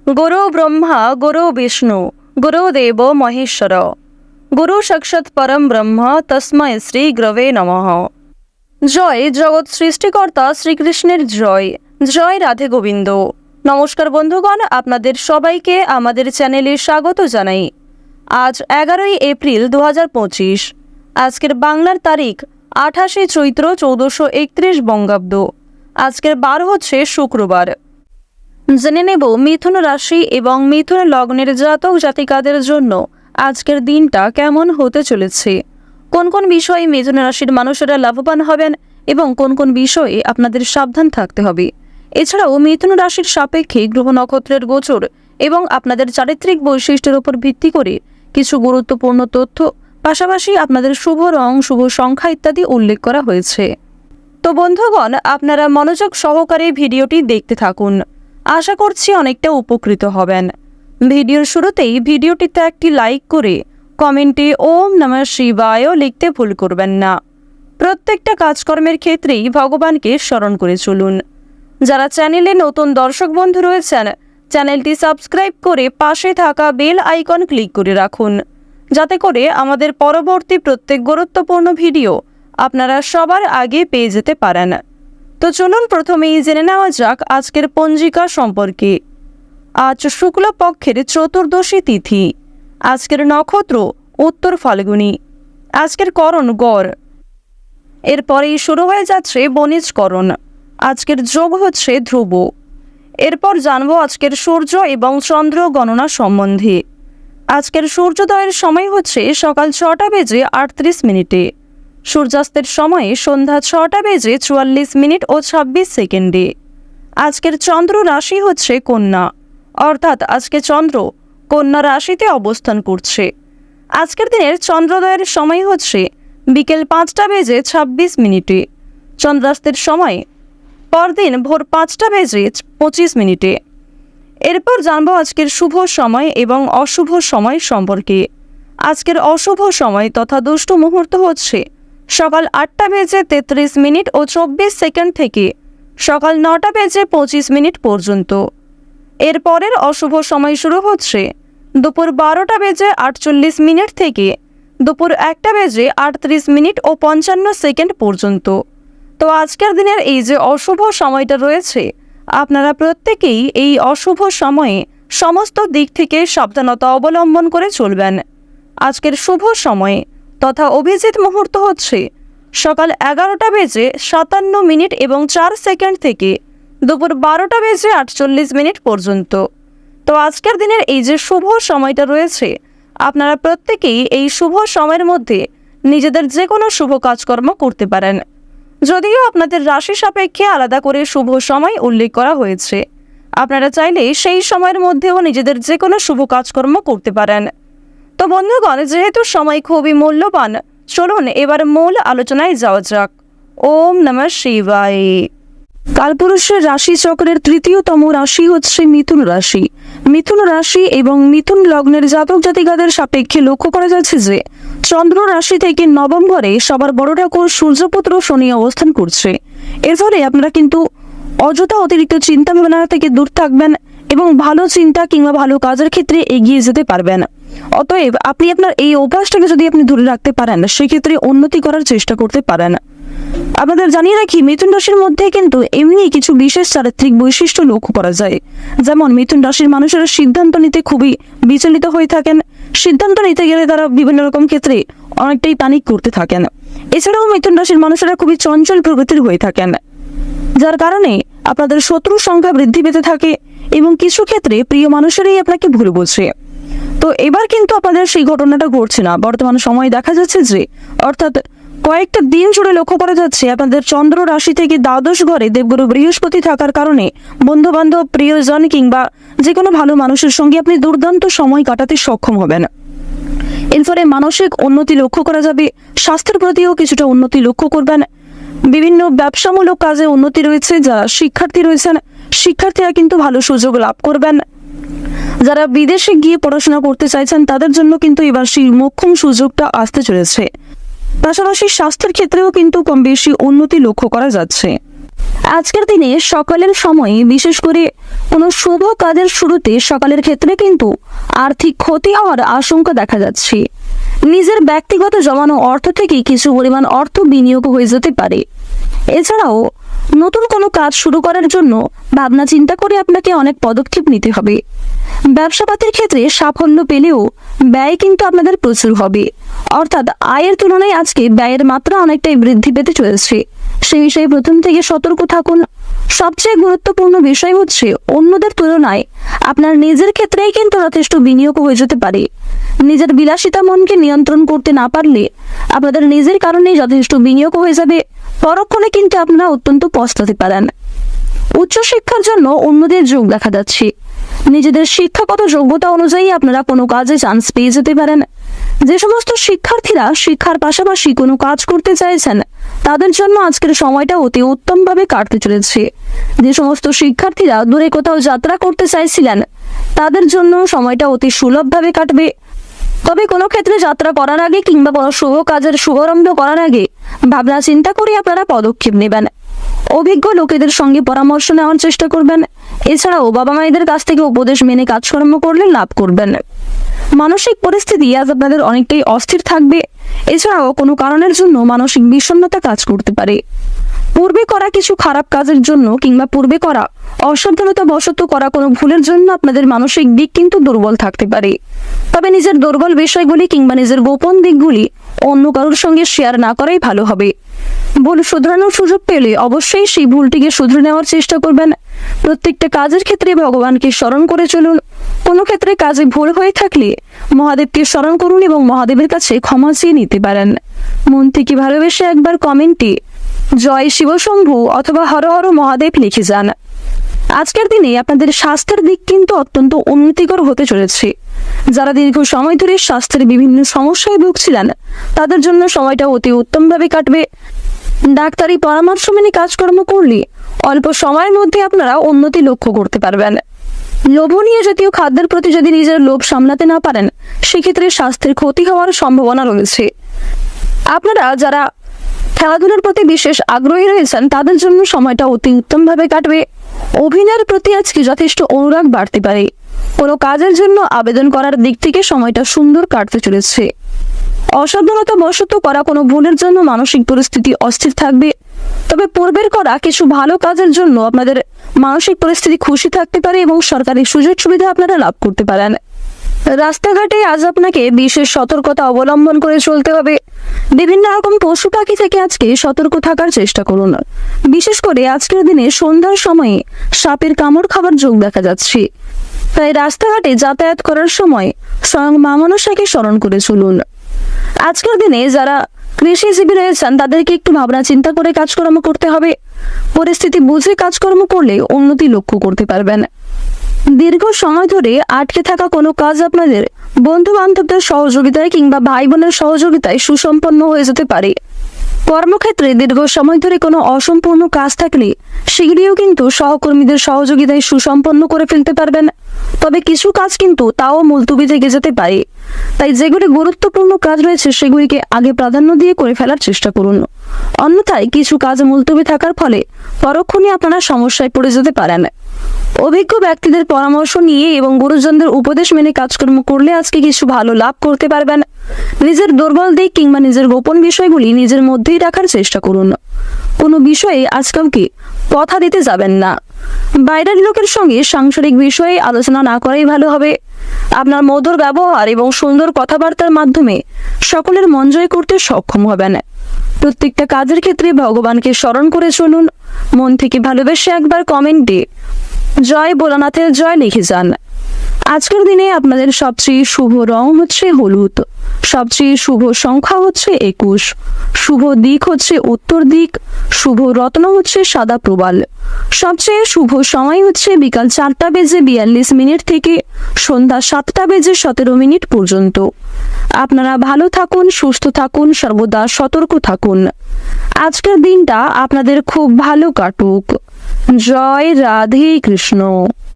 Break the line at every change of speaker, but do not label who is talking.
गुरु ब्रह्मा गुरु विष्णु गुरुदेव महेश्वर गुरु साक्षाৎ परम ब्रह्म तस्मै श्री गुरवे नमः। জয় জগৎ সৃষ্টিকর্তা শ্রীকৃষ্ণের জয়। জয় রাধে গোবিন্দ। নমস্কার বন্ধুগণ, আপনাদের সবাইকে আমাদের চ্যানেলে স্বাগত জানাই। আজ 11ই এপ্রিল 2025। আজকের বাংলার তারিখ 28শে চৈত্র 1431 বঙ্গাব্দ। আজকের বার হচ্ছে শুক্রবার। জেনে নেব মিথুন রাশি এবং মিথুন লগ্নের জাতক জাতিকাদের জন্য আজকের দিনটা কেমন হতে চলেছে, কোন কোন বিষয়ে মিথুন রাশির মানুষেরা লাভবান হবেন এবং কোন কোন বিষয়ে আপনাদের সাবধান থাকতে হবে। এছাড়াও মিথুন রাশির সাপেক্ষে গ্রহ নক্ষত্রের গোচর এবং আপনাদের চারিত্রিক বৈশিষ্ট্যের উপর ভিত্তি করে কিছু গুরুত্বপূর্ণ তথ্য, পাশাপাশি আপনাদের শুভ রং, শুভ সংখ্যা ইত্যাদি উল্লেখ করা হয়েছে। তো বন্ধুগণ, আপনারা মনোযোগ সহকারে ভিডিওটি দেখতে থাকুন। আশা করছি অনেকটা উপকৃত হবেন। ভিডিওর শুরুতেই ভিডিওটিতে একটি লাইক করে কমেন্টে ওম নমঃ শিবায় লিখতে ভুল করবেন না। প্রত্যেকটা কাজকর্মের ক্ষেত্রেই ভগবানকে স্মরণ করে চলুন। যারা চ্যানেলে নতুন দর্শক বন্ধু রয়েছেন, চ্যানেলটি সাবস্ক্রাইব করে পাশে থাকা বেল আইকন ক্লিক করে রাখুন, যাতে করে আমাদের পরবর্তী প্রত্যেক গুরুত্বপূর্ণ ভিডিও আপনারা সবার আগে পেয়ে যেতে পারেন। তো চলুন প্রথমেই জেনে নেওয়া যাক আজকের পঞ্জিকা সম্পর্কে। আজ শুক্লপক্ষের চতুর্দশী তিথি। আজকের নক্ষত্র উত্তর ফাল্গুনী। আজকের করণ গড়। এরপরেই শুরু হয়ে যাচ্ছে বণিজকরণ। আজকের যোগ হচ্ছে ধ্রুব। এরপর জানবো আজকের সূর্য এবং চন্দ্র গণনা সম্বন্ধে। আজকের সূর্যোদয়ের সময় হচ্ছে সকাল 6টা বেজে 38 মিনিটে। সূর্যাস্তের সময়ে সন্ধ্যা 6টা বেজে 44 মিনিট ও 26 সেকেন্ডে। আজকের চন্দ্র রাশি হচ্ছে কন্যা, অর্থাৎ আজকে চন্দ্র কন্যা রাশিতে অবস্থান করছে। আজকের দিনের চন্দ্রোদয়ের সময় হচ্ছে বিকেল 5টা বেজে 26 মিনিটে। চন্দ্রাস্তের সময় পরদিন ভোর 5টা বেজে 25 মিনিটে। এরপর জানবো আজকের শুভ সময় এবং অশুভ সময় সম্পর্কে। আজকের অশুভ সময় তথা দুষ্ট মুহূর্ত হচ্ছে সকাল 8টা বেজে 33 মিনিট ও 24 সেকেন্ড থেকে সকাল 9টা বেজে 25 মিনিট পর্যন্ত। এরপরের অশুভ সময় শুরু হচ্ছে দুপুর 12টা বেজে 48 মিনিট থেকে দুপুর 1টা বেজে 38 মিনিট ও 55 সেকেন্ড পর্যন্ত। তো আজকের দিনের এই যে অশুভ সময়টা রয়েছে, আপনারা প্রত্যেকেই এই অশুভ সময়ে সমস্ত দিক থেকে সাবধানতা অবলম্বন করে চলবেন। আজকের শুভ সময়ে তথা অভিজিৎ মুহূর্ত হচ্ছে সকাল 11টা বেজে 57 মিনিট এবং 4 সেকেন্ড থেকে দুপুর 12টা বেজে 48 মিনিট পর্যন্ত। তো আজকের দিনের এই যে শুভ সময়টা রয়েছে, আপনারা প্রত্যেকেই এই শুভ সময়ের মধ্যে নিজেদের যে কোনো শুভ কাজকর্ম করতে পারেন। যদিও আপনাদের রাশি সাপেক্ষে আলাদা করে শুভ সময় উল্লেখ করা হয়েছে, আপনারা চাইলে সেই সময়ের মধ্যেও নিজেদের যে কোনো শুভ কাজকর্ম করতে পারেন। তো বন্ধুগণ, যেহেতু সময় খুবই মূল্যবান, চলুন এবার মূল আলোচনায় যাওয়া যাক। ওম নমঃ শিবায়। কালপুরুষের রাশি চক্রের তৃতীয়তম রাশি হচ্ছে মিথুন রাশি। মিথুন রাশি এবং মিথুন লগ্নের জাতক জাতিকাদের সাপেক্ষে লক্ষ্য করা যাচ্ছে যে চন্দ্র রাশি থেকে নবম ঘরে সবার বড় ঠাকুর সূর্যপুত্র শনি অবস্থান করছে। এর ফলে আপনারা কিন্তু অযথা অতিরিক্ত চিন্তা ভাবনা থেকে দূর থাকবেন এবং ভালো চিন্তা কিংবা ভালো কাজের ক্ষেত্রে এগিয়ে যেতে পারবেন। অতএব আপনি আপনার এই অভ্যাসটাকে যদি আপনি ধরে রাখতে পারেন, সেক্ষেত্রে উন্নতি করার চেষ্টা করতে পারেন। আপনাদের জানিয়ে রাখি, মিথুন রাশির মধ্যে কিন্তু এমনি কিছু বিশেষ চারিত্রিক বৈশিষ্ট্য লক্ষ্য করা যায়। যেমন মিথুন রাশির মানুষেরা সিদ্ধান্ত নিতে খুবই বিচলিত হয়ে থাকেন। সিদ্ধান্ত নিতে গেলে তারা বিভিন্ন রকম ক্ষেত্রে অনেকটাই প্যানিক করতে থাকেন। এছাড়াও মিথুন রাশির মানুষেরা খুবই চঞ্চল প্রকৃতির হয়ে থাকেন, যার কারণে আপনাদের শত্রুর সংখ্যা বৃদ্ধি পেতে থাকে এবং কিছু ক্ষেত্রে প্রিয় মানুষেরই আপনাকে ভুল বোঝে। তো এবার কিন্তু আপনাদের সেই ঘটনাটা ঘটছে না। বর্তমান সময়ে দেখা যাচ্ছে যে, অর্থাৎ কয়েকটা দিন জুড়ে লক্ষ্য করা যাচ্ছে আপনাদের চন্দ্র রাশি থেকে দ্বাদশ ঘরে দেবগুরু বৃহস্পতি থাকার কারণে বন্ধু বান্ধব, প্রিয়জন কিংবা যে কোনো ভালো মানুষের সঙ্গে আপনি দুর্দান্ত সময় কাটাতে সক্ষম হবেন। এর ফলে মানসিক উন্নতি লক্ষ্য করা যাবে। স্বাস্থ্যের প্রতিও কিছুটা উন্নতি লক্ষ্য করবেন। বিভিন্ন ব্যবসামূলক কাজে উন্নতি রয়েছে। যারা শিক্ষার্থী রয়েছেন, শিক্ষার্থীরা কিন্তু ভালো সুযোগ লাভ করবেন। যারা বিদেশে গিয়ে পড়াশোনা করতে চাইছেন, তাদের জন্য কিন্তু এবার সেই মোক্ষম সুযোগটা আসতে চলেছে। পাশাপাশি স্বাস্থ্যের ক্ষেত্রেও কিন্তু কম বেশি উন্নতি লক্ষ্য করা যাচ্ছে। আজকের দিনে সকালের সময়ে বিশেষ করে কোনো শুভ কাজের শুরুতে সকালের ক্ষেত্রে কিন্তু আর্থিক ক্ষতি হওয়ার আশঙ্কা দেখা যাচ্ছে। নিজের ব্যক্তিগত জমানো অর্থ থেকে কিছু পরিমাণ অর্থ বিনিয়োগ হয়ে যেতে পারে। এছাড়াও নতুন কোনো কাজ শুরু করার জন্য ভাবনা চিন্তা করে আপনাকে অনেক পদক্ষেপ নিতে হবে। ব্যবসাপাতির ক্ষেত্রে সাফল্য পেলেও ব্যয় কিন্তু আপনাদের প্রচুর হবে, অর্থাৎ আয়ের তুলনায় আজকে ব্যয়ের মাত্রা অনেকটাই বৃদ্ধি পেতে চলেছে। সেই বিষয়ে প্রথম থেকে সতর্ক থাকুন। সবচেয়ে গুরুত্বপূর্ণ বিষয় হচ্ছে অন্যদের তুলনায় আপনার নিজের ক্ষেত্রেই কিন্তু যথেষ্ট বিনিয়োগ হয়ে যেতে পারে। নিজের বিলাসিতা মনকে নিয়ন্ত্রণ করতে না পারলে আপনাদের নিজের কারণেই যথেষ্ট বিনিয়োগ হয়ে যাবে, পরক্ষণে কিন্তু আপনারা অত্যন্ত পস্তাতে পারেন। উচ্চশিক্ষার জন্য অন্যদের যোগ দেখা যাচ্ছে। নিজেদের শিক্ষাগত যোগ্যতা অনুযায়ী আপনারা কোনো কাজে চান্স পেয়ে যেতে পারেন। যে সমস্ত শিক্ষার্থীরা শিক্ষার পাশাপাশি কোনো কাজ করতে চাইছেন তাদের জন্য আজকের সময়টা অতি উত্তমভাবে কাটতে চলেছে। যে সমস্ত শিক্ষার্থীরা দূরে কোথাও যাত্রা করতে চাইছিলেন তাদের জন্য সময়টা অতি সুলভভাবে কাটবে। তবে কোনো ক্ষেত্রে যাত্রা করার আগে কিংবা কোনো শুভ কাজের শুভারম্ভ করার আগে ভাবনা চিন্তা করে আপনারা পদক্ষেপ নেবেন। অভিজ্ঞ লোকেদের সঙ্গে পরামর্শ নেওয়ার চেষ্টা করবেন। এছাড়াও বাবা মায়েদের কাছ থেকে উপদেশ মেনে কাজকর্ম করলে লাভ করবেন। মানসিক পরিস্থিতি আজ আপনাদের অনেকটাই অস্থির থাকবে। এছাড়াও কোনো কারণের জন্য মানসিক বিষণ্ণতা কাজ করতে পারে। পূর্বে করা কিছু খারাপ কাজের জন্য কিংবা পূর্বে করা অসাবধানতা বশত করা কোনো ভুলের জন্য আপনাদের মানসিক দিক কিন্তু দুর্বল থাকতে পারে। তবে নিজের দুর্বল বিষয়গুলি কিংবা নিজের গোপন দিকগুলি অন্য কারোর সঙ্গে শেয়ার না করাই ভালো হবে। ভুল শুধরানোর সুযোগ পেলে অবশ্যই সেই ভুলটিকে শুধরে নেওয়ার চেষ্টা করবেন। প্রত্যেকটা কাজের ক্ষেত্রে ভগবানকে স্মরণ করে চলুন। কোনো ক্ষেত্রে কাজে ভুল হয়ে থাকলে মহাদেবকে স্মরণ করুন এবং মহাদেবের কাছে ক্ষমা চেয়ে নিতে পারেন। মন থেকে ভালোবেসে একবার কমেন্টে জয় শিবশম্ভু অথবা হর হর মহাদেব লিখে যান। আজকের দিনে আপনাদের স্বাস্থ্যের দিক কিন্তু অত্যন্ত উন্নতিকর হতে চলেছে। যারা দীর্ঘ সময় ধরে স্বাস্থ্যের বিভিন্ন সমস্যায় ভুগছিলেন তাদের জন্য সময়টা অতি উত্তমভাবে কাটবে। ডাক্তারি পরামর্শ মেনে কাজকর্ম করলে অল্প সময়ের মধ্যে আপনারা উন্নতি লক্ষ্য করতে পারবেন। লোভনীয় জাতীয় খাদ্যের প্রতি যদি নিজের লোভ সামলাতে না পারেন সেক্ষেত্রে স্বাস্থ্যের ক্ষতি হওয়ার সম্ভাবনা রয়েছে। আপনারা যারা খেলাধুলার প্রতি বিশেষ আগ্রহী রয়েছেন তাদের জন্য সময়টা অতি উত্তমভাবে কাটবে। অভিনয়ের প্রতি আজকে যথেষ্ট অনুরাগ বাড়তে পারে। কোনো কাজের জন্য আবেদন করার দিক থেকে সময়টা সুন্দর কাটতে চলেছে। অসাবধানতা বশত করা কোনো ভুলের জন্য মানসিক পরিস্থিতি অস্থির থাকবে। তবে পূর্বের করা কিছু ভালো কাজের জন্য আপনাদের মানসিক পরিস্থিতি খুশি থাকতে পারে এবং সরকারি সুযোগ সুবিধা আপনারা লাভ করতে পারেন। রাস্তাঘাটে আজ আপনাকে বিশেষ সতর্কতা অবলম্বন করে চলতে হবে। বিভিন্ন রকম পশু পাখি থেকে আজকে সতর্ক থাকার চেষ্টা করুন। বিশেষ করে আজকের দিনে সন্ধ্যার সময়ে সাপের কামড় খাবার যোগ দেখা যাচ্ছে। তাই রাস্তাঘাটে যাতায়াত করার সময় স্বয়ং মা মনসাকে স্মরণ করে চলুন। আজকের দিনে যারা কৃষিজীবী রয়েছেন তাদেরকে একটু ভাবনা চিন্তা করে কাজকর্ম করতে হবে। পরিস্থিতি বুঝে কাজকর্ম করলে উন্নতি লক্ষ্য করতে পারবেন। দীর্ঘ সময় ধরে আটকে থাকা কোনো কাজ আপনাদের বন্ধু বান্ধবদের সহযোগিতায় কিংবা ভাই বোনের সহযোগিতায় সুসম্পন্ন হয়ে যেতে পারে। কর্মক্ষেত্রে দীর্ঘ সময় ধরে কোনো অসম্পূর্ণ কাজ থাকলে সেগুলিও কিন্তু সহকর্মীদের সহযোগিতায় সুসম্পন্ন করে ফেলতে পারবেন। তবে কিছু কাজ কিন্তু তাও মুলতুবি থেকে যেতে পারে। তাই যেগুলি গুরুত্বপূর্ণ কাজ রয়েছে সেগুলিকে আগে প্রাধান্য দিয়ে করে ফেলার চেষ্টা করুন। অন্যথায় কিছু কাজ মুলতুবি থাকার ফলে পরক্ষণে আপনারা সমস্যায় পড়ে যেতে পারেন। অভিজ্ঞ ব্যক্তিদের পরামর্শ নিয়ে এবং গুরুজনদের উপদেশ মেনে কাজকর্ম করলে আজকে কিছু ভালো লাভ করতে পারবেন। নিজের দুর্বল দিক কিংবা নিজের গোপন বিষয়গুলি নিজের মধ্যেই রাখার চেষ্টা করুন। কোনো বিষয়ে আজকালকে কথা দিতে যাবেন না। বাইরের লোকের সঙ্গে সাংসারিক বিষয়ে আলোচনা না করাই ভালো হবে। আপনার মধুর ব্যবহার এবং সুন্দর কথাবার্তার মাধ্যমে সকলের মন জয় করতে সক্ষম হবেন। প্রত্যেকটা কাজের ক্ষেত্রে ভগবানকে স্মরণ করে চলুন। মন থেকে ভালোবেসে একবার কমেন্টে জয় ভোলানাথের জয় লিখে যান। আজকের দিনে আপনাদের সবচেয়ে শুভ রং হচ্ছে হলুদ, সবচেয়ে শুভ সংখ্যা হচ্ছে 21, শুভ দিক হচ্ছে উত্তর দিক, শুভ রত্ন হচ্ছে সাদা প্রবাল, সবচেয়ে শুভ সময় হচ্ছে বিকাল 4:42 থেকে সন্ধ্যা 7:17 পর্যন্ত। আপনারা ভালো থাকুন, সুস্থ থাকুন, সর্বদা সতর্ক থাকুন। আজকের দিনটা আপনাদের খুব ভালো কাটুক। জয় রাধে কৃষ্ণ।